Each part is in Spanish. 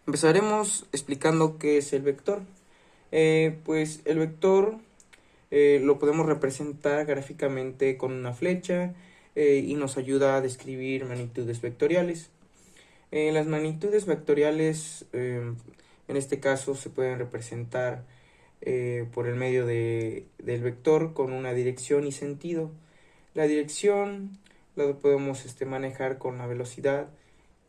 Empezaremos explicando qué es el vector. Pues el vector lo podemos representar gráficamente con una flecha y nos ayuda a describir magnitudes vectoriales. Las magnitudes vectoriales en este caso se pueden representar por el medio del vector con una dirección y sentido. La dirección la podemos manejar con la velocidad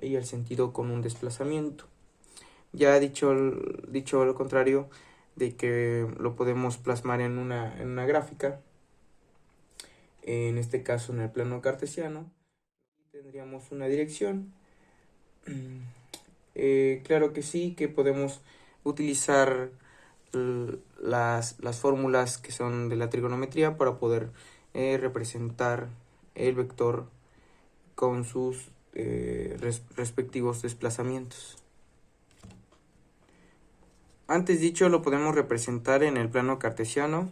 y el sentido con un desplazamiento. Ya dicho lo contrario, de que lo podemos plasmar en una gráfica, en este caso en el plano cartesiano, tendríamos una dirección. Claro que sí, que podemos utilizar las fórmulas que son de la trigonometría para poder representar el vector con sus respectivos desplazamientos. Antes dicho, lo podemos representar en el plano cartesiano.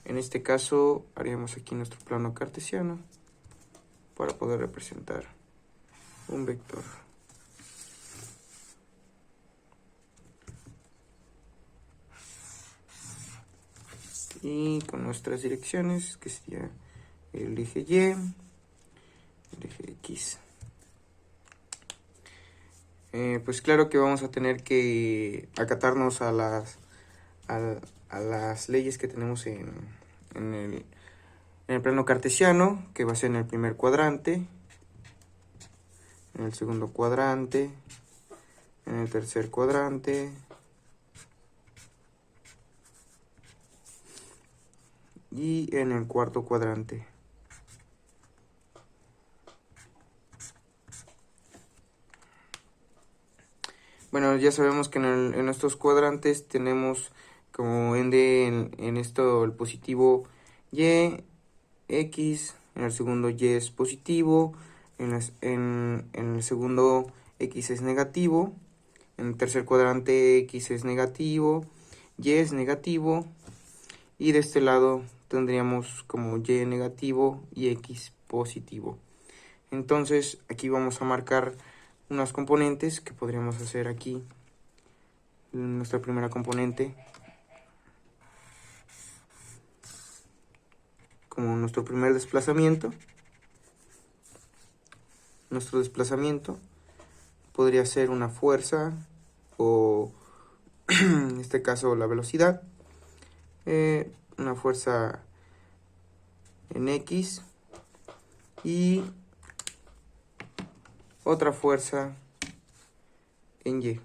En este caso, haríamos aquí nuestro plano cartesiano para poder representar un vector. Y con nuestras direcciones, que sería el eje Y, el eje X. Pues claro que vamos a tener que acatarnos a las leyes que tenemos en el plano cartesiano, que va a ser en el primer cuadrante, en el segundo cuadrante, en el tercer cuadrante y en el cuarto cuadrante. Bueno, ya sabemos que en estos cuadrantes tenemos como ende en esto el positivo Y, X, en el segundo Y es positivo, en el segundo X es negativo, en el tercer cuadrante X es negativo, Y es negativo, y de este lado tendríamos como Y negativo y X positivo. Entonces aquí vamos a marcar unas componentes que podríamos hacer aquí. Nuestra primera componente como nuestro primer desplazamiento. Nuestro desplazamiento podría ser una fuerza o en este caso la velocidad. Una fuerza en X y otra fuerza en Y.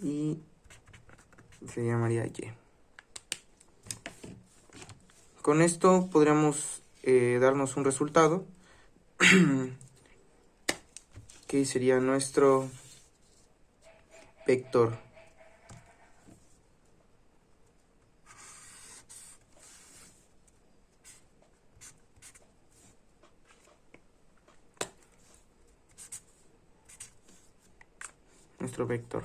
Y se llamaría Y. Con esto podríamos darnos un resultado que sería nuestro vector. Nuestro vector.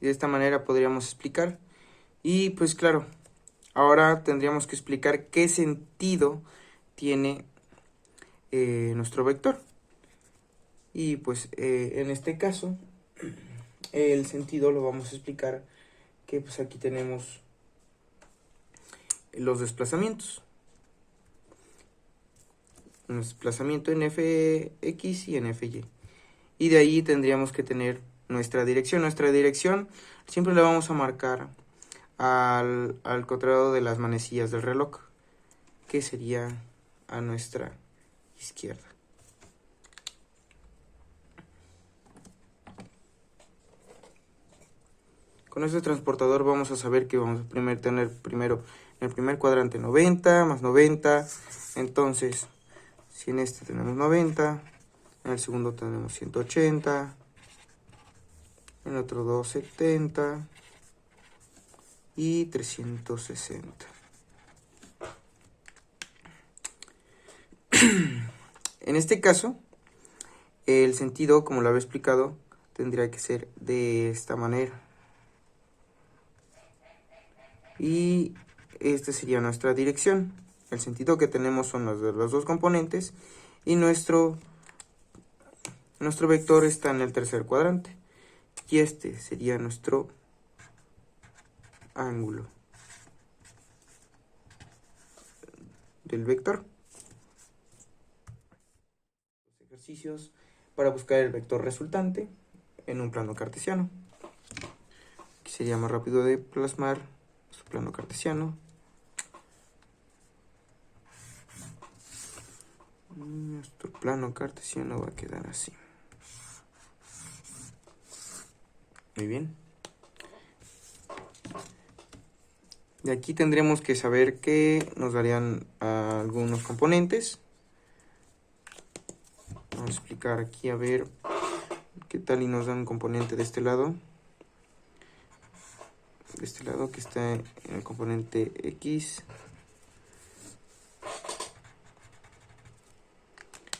Y de esta manera podríamos explicar. Y pues claro, ahora tendríamos que explicar qué sentido tiene nuestro vector. Y pues en este caso, el sentido lo vamos a explicar que pues aquí tenemos los desplazamientos. Un desplazamiento en fx y en fy. Y de ahí tendríamos que tener nuestra dirección. Nuestra dirección siempre le vamos a marcar al contrario de las manecillas del reloj, que sería a nuestra izquierda. Con este transportador vamos a saber que vamos a tener primero en el primer cuadrante 90 más 90. Entonces, si en este tenemos 90, en el segundo tenemos 180, en el otro 270 y 360. En este caso, el sentido, como lo había explicado, tendría que ser de esta manera. Y esta sería nuestra dirección. El sentido que tenemos son los de los dos componentes y nuestro vector está en el tercer cuadrante. Y este sería nuestro ángulo del vector. Los ejercicios para buscar el vector resultante en un plano cartesiano. Aquí sería más rápido de plasmar su plano cartesiano. Nuestro plano cartesiano va a quedar así. Muy bien. De aquí tendremos que saber que nos darían algunos componentes. Vamos a explicar aquí a ver qué tal y nos dan un componente de este lado. De este lado que está en el componente X.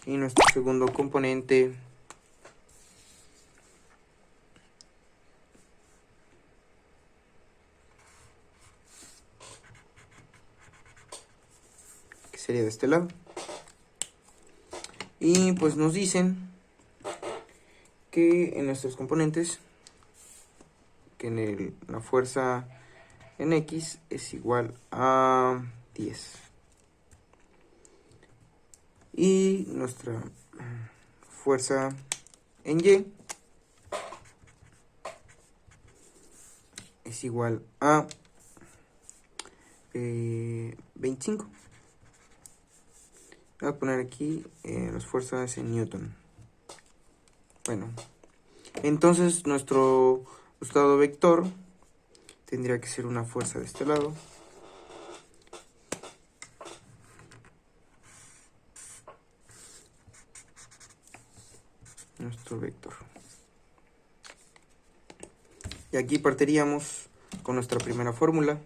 Y nuestro segundo componente que sería de este lado. Y pues nos dicen que en nuestros componentes, que en la fuerza en X es igual a 10. Y nuestra fuerza en Y es igual a 25. Voy a poner aquí las fuerzas en Newton. Bueno, entonces nuestro estado vector tendría que ser una fuerza de este lado. Nuestro vector. Y aquí partiríamos con nuestra primera fórmula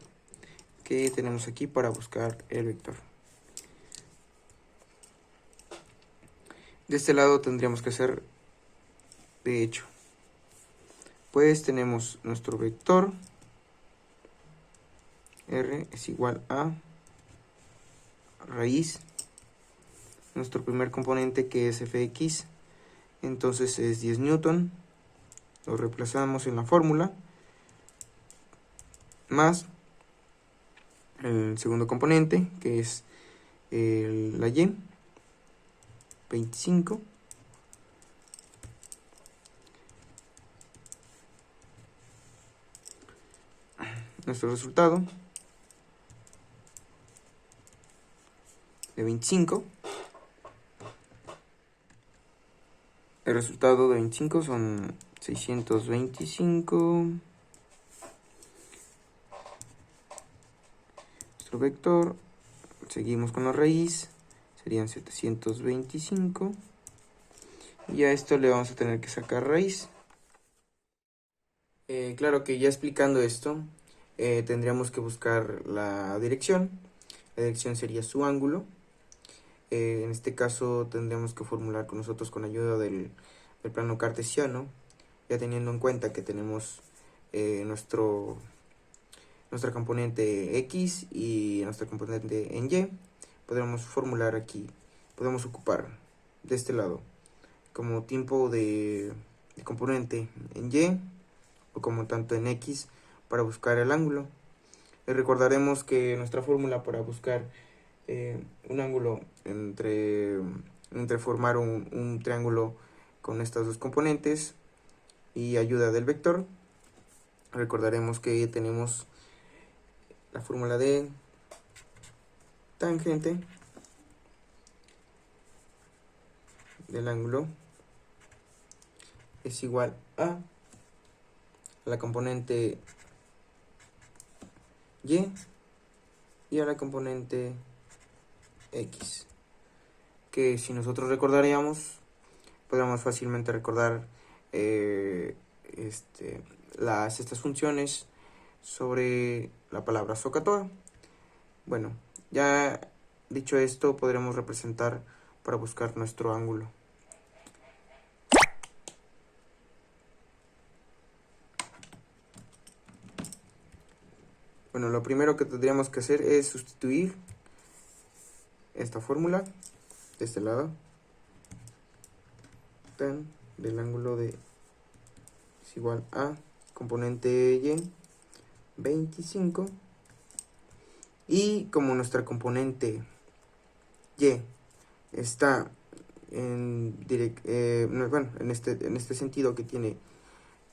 que tenemos aquí para buscar el vector. De este lado tendríamos que hacer, de hecho, pues tenemos nuestro vector R es igual a raíz, nuestro primer componente que es Fx, entonces es 10 Newton, lo reemplazamos en la fórmula, más el segundo componente que es la Y, 25, nuestro resultado de 25. El resultado de 25 son 625. Nuestro vector, seguimos con la raíz, serían 725. Y a esto le vamos a tener que sacar raíz. Claro que ya explicando esto, tendríamos que buscar la dirección. La dirección sería su ángulo. En este caso tendríamos que formular con nosotros con ayuda del plano cartesiano, ya teniendo en cuenta que tenemos nuestra componente X y nuestra componente en Y. Podremos formular aquí, podemos ocupar de este lado como tiempo de componente en Y o como tanto en X para buscar el ángulo. Recordaremos que nuestra fórmula para buscar un ángulo entre formar un triángulo con estas dos componentes y ayuda del vector, recordaremos que tenemos la fórmula de tangente del ángulo es igual a la componente y a la componente X, que si nosotros recordaríamos, podríamos fácilmente recordar estas funciones sobre la palabra SOHCAHTOA. Bueno, ya dicho esto, podremos representar para buscar nuestro ángulo. Bueno, lo primero que tendríamos que hacer es sustituir esta fórmula de este lado tan del ángulo de es igual a componente y 25, y como nuestra componente y está bueno, en este sentido que tiene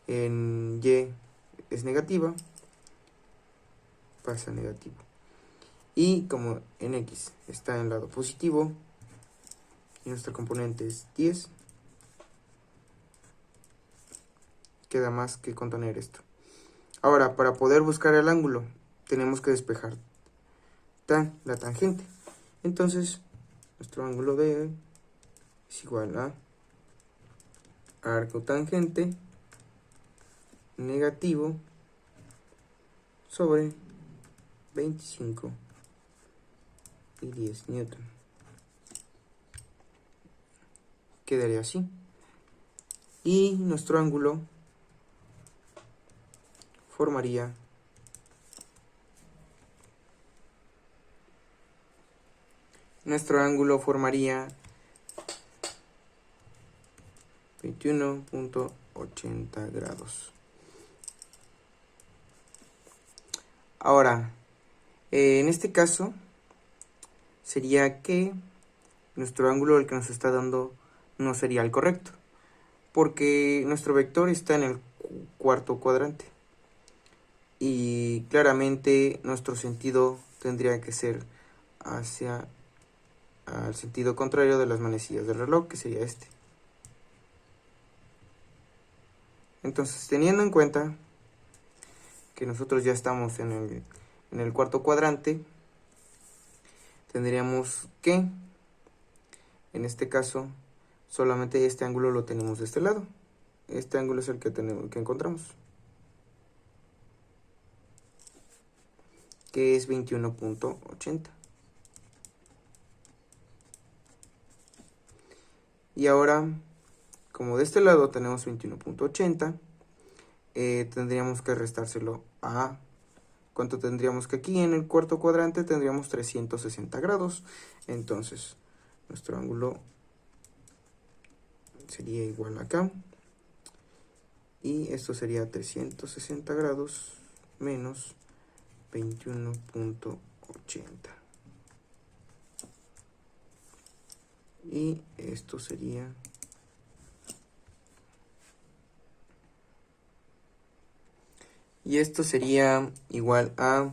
en y es negativa, pasa a negativo. Y como en x está en lado positivo y nuestra componente es 10, queda más que contener esto. Ahora, para poder buscar el ángulo, tenemos que despejar la tangente. Entonces, nuestro ángulo B es igual a arco tangente negativo sobre 25 y 10 newton. Quedaría así. Y nuestro ángulo formaría nuestro ángulo formaría 21.80 grados. Ahora, en este caso sería que nuestro ángulo, el que nos está dando, no sería el correcto, porque nuestro vector está en el cuarto cuadrante y claramente nuestro sentido tendría que ser hacia al sentido contrario de las manecillas del reloj, que sería este. Entonces, teniendo en cuenta que nosotros ya estamos en el cuarto cuadrante, tendríamos que, en este caso, solamente este ángulo lo tenemos de este lado. Este ángulo es el que encontramos, que es 21.80. Y ahora, como de este lado tenemos 21.80, tendríamos que restárselo a... ¿Cuánto tendríamos que aquí en el cuarto cuadrante? Tendríamos 360 grados. Entonces, nuestro ángulo sería igual acá. Y esto sería 360 grados menos 21.80. Y esto sería... Y esto sería igual a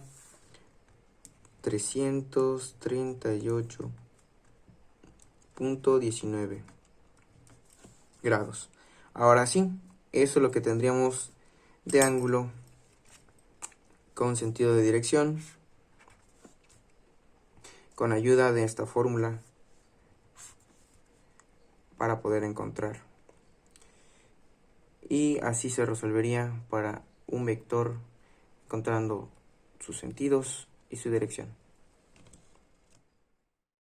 338.19 grados. Ahora sí, eso es lo que tendríamos de ángulo con sentido de dirección, con ayuda de esta fórmula para poder encontrar. Y así se resolvería para un vector encontrando sus sentidos y su dirección.